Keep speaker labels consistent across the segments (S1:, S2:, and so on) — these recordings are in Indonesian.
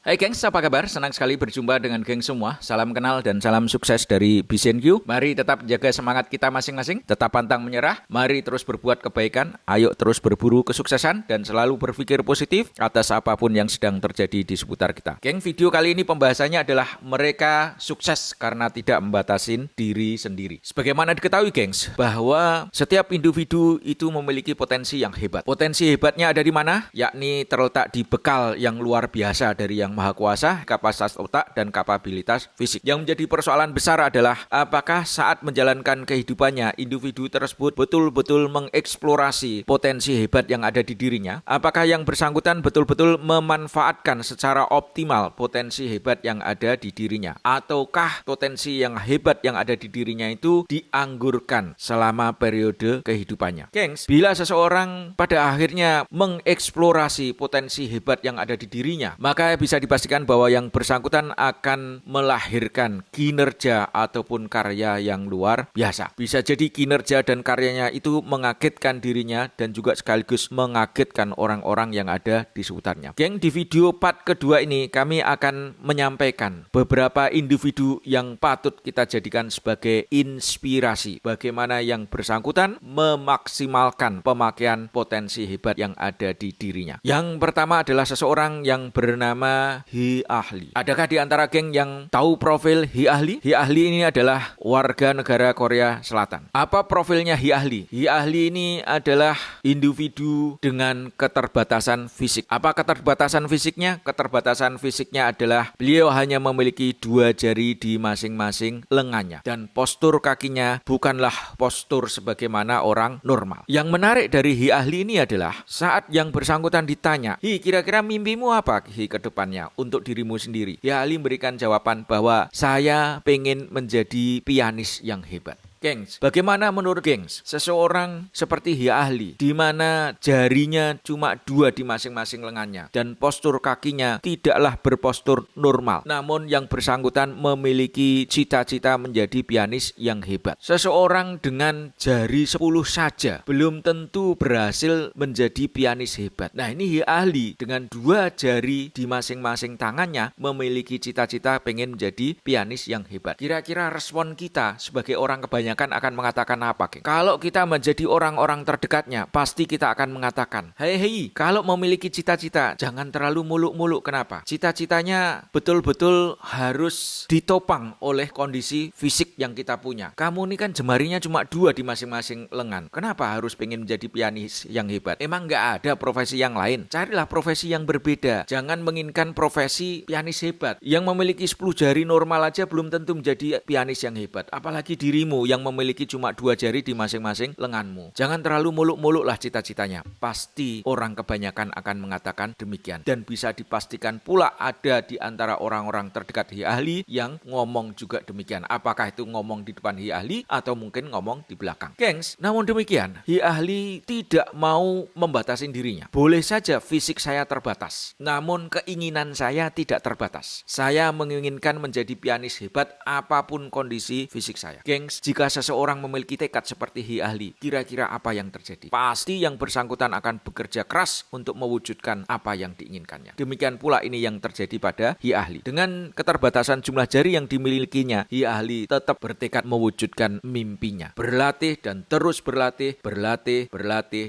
S1: Hai gengs, apa kabar? Senang sekali berjumpa dengan geng semua. Salam kenal dan salam sukses dari BCNQ. Mari tetap jaga semangat kita masing-masing, tetap pantang menyerah. Mari terus berbuat kebaikan, ayo terus berburu kesuksesan dan selalu berpikir positif atas apapun yang sedang terjadi di seputar kita. Geng, video kali ini pembahasannya adalah mereka sukses karena tidak membatasin diri sendiri. Sebagaimana diketahui gengs, bahwa setiap individu itu memiliki potensi yang hebat. Potensi hebatnya ada di mana? Yakni terletak di bekal yang luar biasa dari Yang Maha Kuasa, kapasitas otak, dan kapabilitas fisik. Yang menjadi persoalan besar adalah apakah saat menjalankan kehidupannya, individu tersebut betul-betul mengeksplorasi potensi hebat yang ada di dirinya? Apakah yang bersangkutan betul-betul memanfaatkan secara optimal potensi hebat yang ada di dirinya? Ataukah potensi yang hebat yang ada di dirinya itu dianggurkan selama periode kehidupannya? Gengs, bila seseorang pada akhirnya mengeksplorasi potensi hebat yang ada di dirinya, maka bisa dipastikan bahwa yang bersangkutan akan melahirkan kinerja ataupun karya yang luar biasa. Bisa jadi kinerja dan karyanya itu mengagetkan dirinya dan juga sekaligus mengagetkan orang-orang yang ada di sekitarnya. Geng, di video part kedua ini kami akan menyampaikan beberapa individu yang patut kita jadikan sebagai inspirasi bagaimana yang bersangkutan memaksimalkan pemakaian potensi hebat yang ada di dirinya. Yang pertama adalah seseorang yang bernama Hi Ahli. Adakah di antara geng yang tahu profil Hi Ahli? Hi Ahli ini adalah warga negara Korea Selatan. Apa profilnya Hi Ahli? Hi Ahli ini adalah individu dengan keterbatasan fisik. Apa keterbatasan fisiknya? Keterbatasan fisiknya adalah beliau hanya memiliki 2 jari di masing-masing lengannya. Dan postur kakinya bukanlah postur sebagaimana orang normal. Yang menarik dari Hi Ahli ini adalah saat yang bersangkutan ditanya, Hi, kira-kira mimpimu apa Hi ke depannya untuk dirimu sendiri? Hi Ahli memberikan jawaban bahwa saya pengen menjadi pianis yang hebat. Gengs, bagaimana menurut gengs seseorang seperti Hi Ahli di mana jarinya cuma 2 di masing-masing lengannya dan postur kakinya tidaklah berpostur normal, namun yang bersangkutan memiliki cita-cita menjadi pianis yang hebat. Seseorang dengan jari 10 saja belum tentu berhasil menjadi pianis hebat. Nah, ini Hi Ahli dengan 2 jari di masing-masing tangannya memiliki cita-cita pengen menjadi pianis yang hebat. Kira-kira respon kita sebagai orang kebanyakan akan mengatakan apa, geng? Kalau kita menjadi orang-orang terdekatnya, pasti kita akan mengatakan, hei, kalau memiliki cita-cita, jangan terlalu muluk-muluk. Kenapa? Cita-citanya betul-betul harus ditopang oleh kondisi fisik yang kita punya. Kamu ini kan jemarinya cuma 2 di masing-masing lengan. Kenapa harus pengen menjadi pianis yang hebat? Emang nggak ada profesi yang lain? Carilah profesi yang berbeda. Jangan menginginkan profesi pianis hebat. Yang memiliki 10 jari normal aja belum tentu menjadi pianis yang hebat. Apalagi dirimu yang memiliki cuma 2 jari di masing-masing lenganmu. Jangan terlalu muluk-muluk lah cita-citanya. Pasti orang kebanyakan akan mengatakan demikian. Dan bisa dipastikan pula ada di antara orang-orang terdekat Hi Ahli yang ngomong juga demikian. Apakah itu ngomong di depan Hi Ahli atau mungkin ngomong di belakang. Gengs, namun demikian Hi Ahli tidak mau membatasi dirinya. Boleh saja fisik saya terbatas, namun keinginan saya tidak terbatas. Saya menginginkan menjadi pianis hebat apapun kondisi fisik saya. Gengs, jika seseorang memiliki tekad seperti Hi Ahli, kira-kira apa yang terjadi? Pasti yang bersangkutan akan bekerja keras untuk mewujudkan apa yang diinginkannya. Demikian pula ini yang terjadi pada Hi Ahli. Dengan keterbatasan jumlah jari yang dimilikinya, Hi Ahli tetap bertekad mewujudkan mimpinya. Berlatih dan terus berlatih,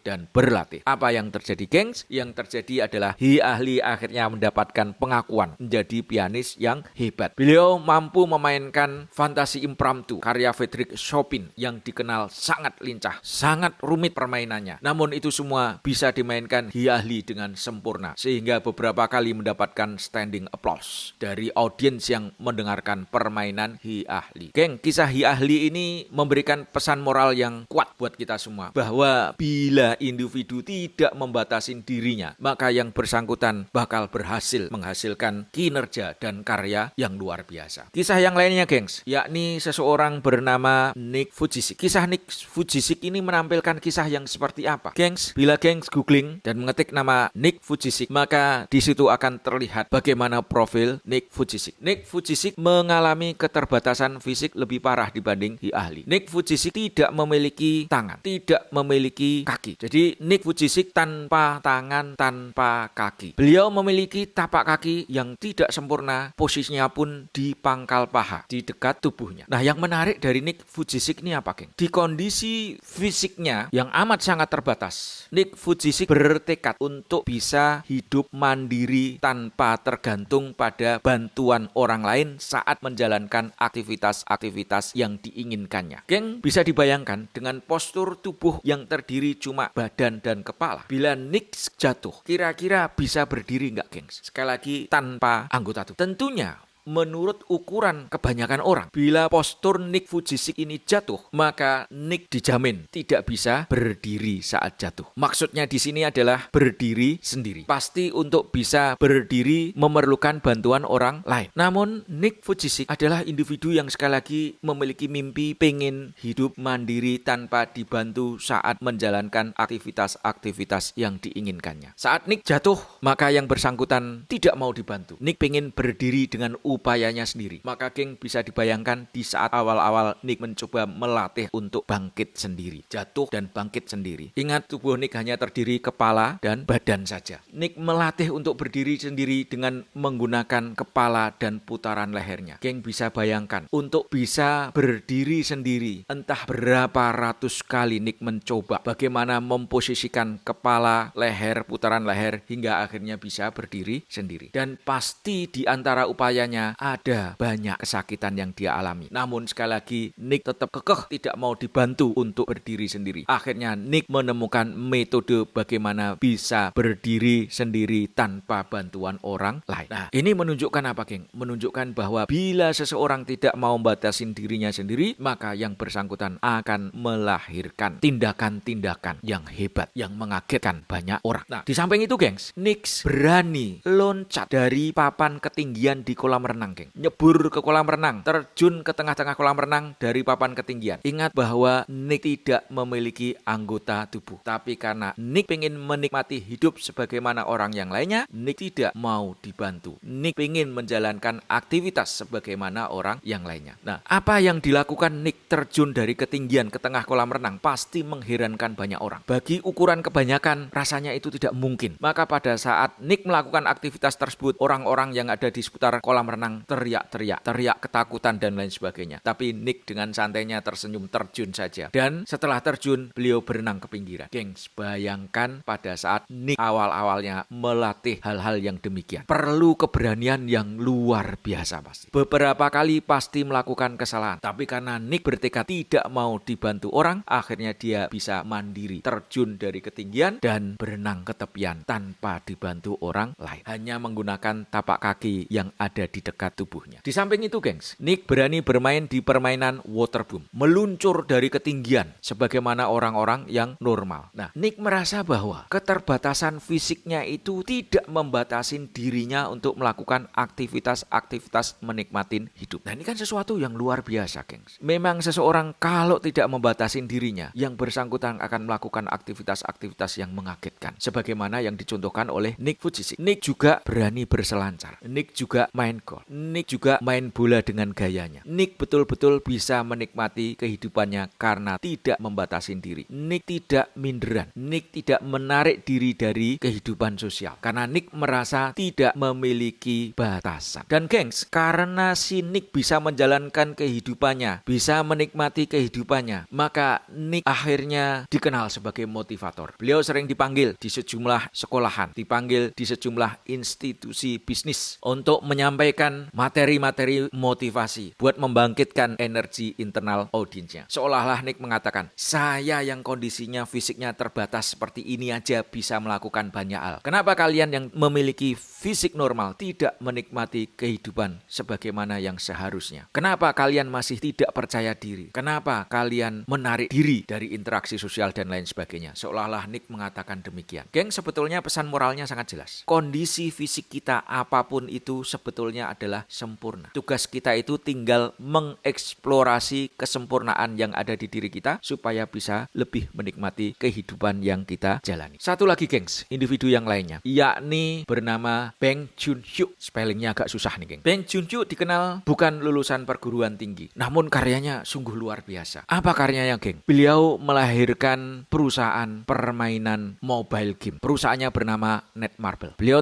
S1: dan berlatih. Apa yang terjadi, gengs? Yang terjadi adalah Hi Ahli akhirnya mendapatkan pengakuan menjadi pianis yang hebat. Beliau mampu memainkan fantasi impromptu karya Friedrich Chopin yang dikenal sangat lincah, sangat rumit permainannya. Namun itu semua bisa dimainkan Hi Ahli dengan sempurna sehingga beberapa kali mendapatkan standing applause dari audiens yang mendengarkan permainan Hi Ahli. Geng, kisah Hi Ahli ini memberikan pesan moral yang kuat buat kita semua bahwa bila individu tidak membatasi dirinya, maka yang bersangkutan bakal berhasil menghasilkan kinerja dan karya yang luar biasa. Kisah yang lainnya, gengs, yakni seseorang bernama bernama Nick Vujicic. Kisah Nick Vujicic ini menampilkan kisah yang seperti apa? Gengs, bila gengs googling dan mengetik nama Nick Vujicic, maka di situ akan terlihat bagaimana profil Nick Vujicic. Nick Vujicic mengalami keterbatasan fisik lebih parah dibanding si ahli. Nick Vujicic tidak memiliki tangan, tidak memiliki kaki. Jadi Nick Vujicic tanpa tangan, tanpa kaki. Beliau memiliki tapak kaki yang tidak sempurna, posisinya pun di pangkal paha, di dekat tubuhnya. Nah, yang menarik dari Nick Vujicic ini apa, geng? Di kondisi fisiknya yang amat sangat terbatas, Nick Vujicic bertekad untuk bisa hidup mandiri tanpa tergantung pada bantuan orang lain saat menjalankan aktivitas-aktivitas yang diinginkannya. Geng, bisa dibayangkan dengan postur tubuh yang terdiri cuma badan dan kepala. Bila Nick jatuh, kira-kira bisa berdiri nggak, gengs? Sekali lagi, tanpa anggota tubuh. Tentunya menurut ukuran kebanyakan orang, bila postur Nick Vujicic ini jatuh, maka Nick dijamin tidak bisa berdiri saat jatuh. Maksudnya di sini adalah berdiri sendiri. Pasti untuk bisa berdiri memerlukan bantuan orang lain. Namun Nick Vujicic adalah individu yang sekali lagi memiliki mimpi pengen hidup mandiri tanpa dibantu saat menjalankan aktivitas-aktivitas yang diinginkannya. Saat Nick jatuh, maka yang bersangkutan tidak mau dibantu. Nick pengen berdiri dengan upayanya sendiri. Maka geng, bisa dibayangkan di saat awal-awal Nick mencoba melatih untuk bangkit sendiri, jatuh dan bangkit sendiri. Ingat, tubuh Nick hanya terdiri kepala dan badan saja. Nick melatih untuk berdiri sendiri dengan menggunakan kepala dan putaran lehernya. Geng, bisa bayangkan untuk bisa berdiri sendiri, entah berapa ratus kali Nick mencoba bagaimana memposisikan kepala, leher, putaran leher hingga akhirnya bisa berdiri sendiri. Dan pasti di antara upayanya ada banyak kesakitan yang dia alami. Namun sekali lagi, Nick tetap kekeh tidak mau dibantu untuk berdiri sendiri. Akhirnya Nick menemukan metode bagaimana bisa berdiri sendiri tanpa bantuan orang lain. Nah, ini menunjukkan apa, geng? Menunjukkan bahwa bila seseorang tidak mau membatasi dirinya sendiri, maka yang bersangkutan akan melahirkan tindakan-tindakan yang hebat, yang mengagetkan banyak orang. Nah, di samping itu, gengs, Nick berani loncat dari papan ketinggian di kolam renang, geng. Nyebur ke kolam renang, terjun ke tengah-tengah kolam renang dari papan ketinggian. Ingat bahwa Nick tidak memiliki anggota tubuh, tapi karena Nick pengen menikmati hidup sebagaimana orang yang lainnya, Nick tidak mau dibantu. Nick pengen menjalankan aktivitas sebagaimana orang yang lainnya. Nah, apa yang dilakukan Nick terjun dari ketinggian ke tengah kolam renang pasti mengherankan banyak orang. Bagi ukuran kebanyakan, rasanya itu tidak mungkin. Maka pada saat Nick melakukan aktivitas tersebut, orang-orang yang ada di seputar kolam renang teriak ketakutan dan lain sebagainya. Tapi Nick dengan santainya tersenyum terjun saja. Dan setelah terjun, beliau berenang ke pinggiran. Gengs, bayangkan pada saat Nick awal-awalnya melatih hal-hal yang demikian. Perlu keberanian yang luar biasa pasti. Beberapa kali pasti melakukan kesalahan. Tapi karena Nick bertekad tidak mau dibantu orang, akhirnya dia bisa mandiri, terjun dari ketinggian dan berenang ke tepian tanpa dibantu orang lain. Hanya menggunakan tapak kaki yang ada di dekat tubuhnya. Di samping itu, gengs, Nick berani bermain di permainan waterboom, meluncur dari ketinggian sebagaimana orang-orang yang normal. Nah, Nick merasa bahwa keterbatasan fisiknya itu tidak membatasi dirinya untuk melakukan aktivitas-aktivitas menikmati hidup. Nah, ini kan sesuatu yang luar biasa, gengs. Memang seseorang kalau tidak membatasi dirinya, yang bersangkutan akan melakukan aktivitas-aktivitas yang mengagetkan. Sebagaimana yang dicontohkan oleh Nick Vujicic. Nick juga berani berselancar. Nick juga main golf. Nick juga main bola dengan gayanya. Nick betul-betul bisa menikmati kehidupannya karena tidak membatasi diri. Nick tidak minderan. Nick tidak menarik diri dari kehidupan sosial. Karena Nick merasa tidak memiliki batasan. Dan gengs, karena si Nick bisa menjalankan kehidupannya, bisa menikmati kehidupannya, maka Nick akhirnya dikenal sebagai motivator. Beliau sering dipanggil di sejumlah sekolahan, dipanggil di sejumlah institusi bisnis untuk menyampaikan materi-materi motivasi buat membangkitkan energi internal audiensnya. Seolah-olah Nick mengatakan, saya yang kondisinya fisiknya terbatas seperti ini aja bisa melakukan banyak hal. Kenapa kalian yang memiliki fisik normal tidak menikmati kehidupan sebagaimana yang seharusnya? Kenapa kalian masih tidak percaya diri? Kenapa kalian menarik diri dari interaksi sosial dan lain sebagainya? Seolah-olah Nick mengatakan demikian. Geng, sebetulnya pesan moralnya pesannya sangat jelas. Kondisi fisik kita apapun itu sebetulnya adalah sempurna. Tugas kita itu tinggal mengeksplorasi kesempurnaan yang ada di diri kita supaya bisa lebih menikmati kehidupan yang kita jalani. Satu lagi gengs, individu yang lainnya, yakni bernama Baek Jun-hyuk. Spellingnya agak susah nih geng. Baek Jun-hyuk dikenal bukan lulusan perguruan tinggi, namun karyanya sungguh luar biasa. Apa karyanya geng? Beliau melahirkan perusahaan permainan mobile game. Perusahaannya bernama Netmarble. Beliau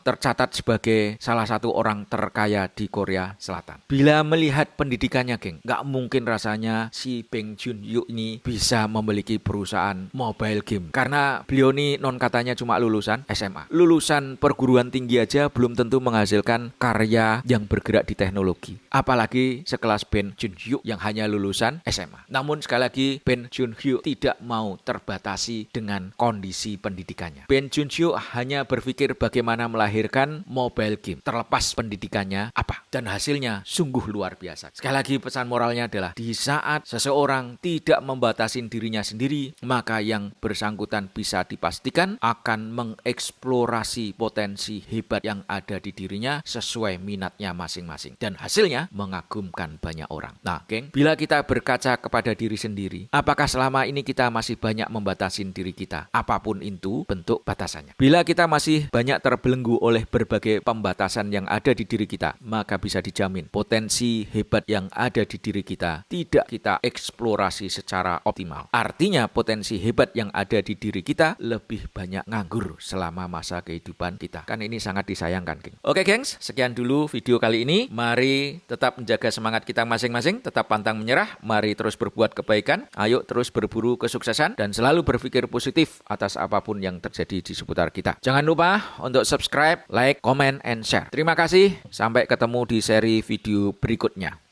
S1: tercatat sebagai salah satu orang terkaya di Korea Selatan. Bila melihat pendidikannya geng, nggak mungkin rasanya si Baek Jun-hyuk ini bisa memiliki perusahaan mobile game. Karena beliau ini non katanya cuma lulusan SMA. Lulusan perguruan tinggi aja belum tentu menghasilkan karya yang bergerak di teknologi. Apalagi sekelas Baek Jun-hyuk yang hanya lulusan SMA. Namun sekali lagi Baek Jun-hyuk tidak mau terbatasi dengan kondisi pendidikannya. Baek Jun-hyuk hanya berpikir bagaimana melahirkan mobile game terlepas pendidikannya apa. Dan hasilnya sungguh luar biasa. Sekali lagi pesan moralnya adalah di saat seseorang tidak membatasi dirinya sendiri, maka yang bersangkutan bisa dipastikan akan mengeksplorasi potensi hebat yang ada di dirinya sesuai minatnya masing-masing. Dan hasilnya mengagumkan banyak orang. Nah, geng, bila kita berkaca kepada diri sendiri, apakah selama ini kita masih banyak membatasi diri kita? Apapun itu bentuk batasannya. Bila kita masih banyak terbelenggu oleh berbagai pembatasan yang ada di diri kita, maka bisa dijamin potensi hebat yang ada di diri kita tidak kita eksplorasi secara optimal. Artinya potensi hebat yang ada di diri kita lebih banyak nganggur selama masa kehidupan kita. Kan ini sangat disayangkan, geng. Oke, gengs, sekian dulu video kali ini. Mari tetap menjaga semangat kita masing-masing, tetap pantang menyerah, mari terus berbuat kebaikan, ayo terus berburu kesuksesan, dan selalu berpikir positif atas apapun yang terjadi di seputar kita. Jangan lupa untuk subscribe, like, comment, and share. Terima kasih, sampai ketemu di seri video berikutnya.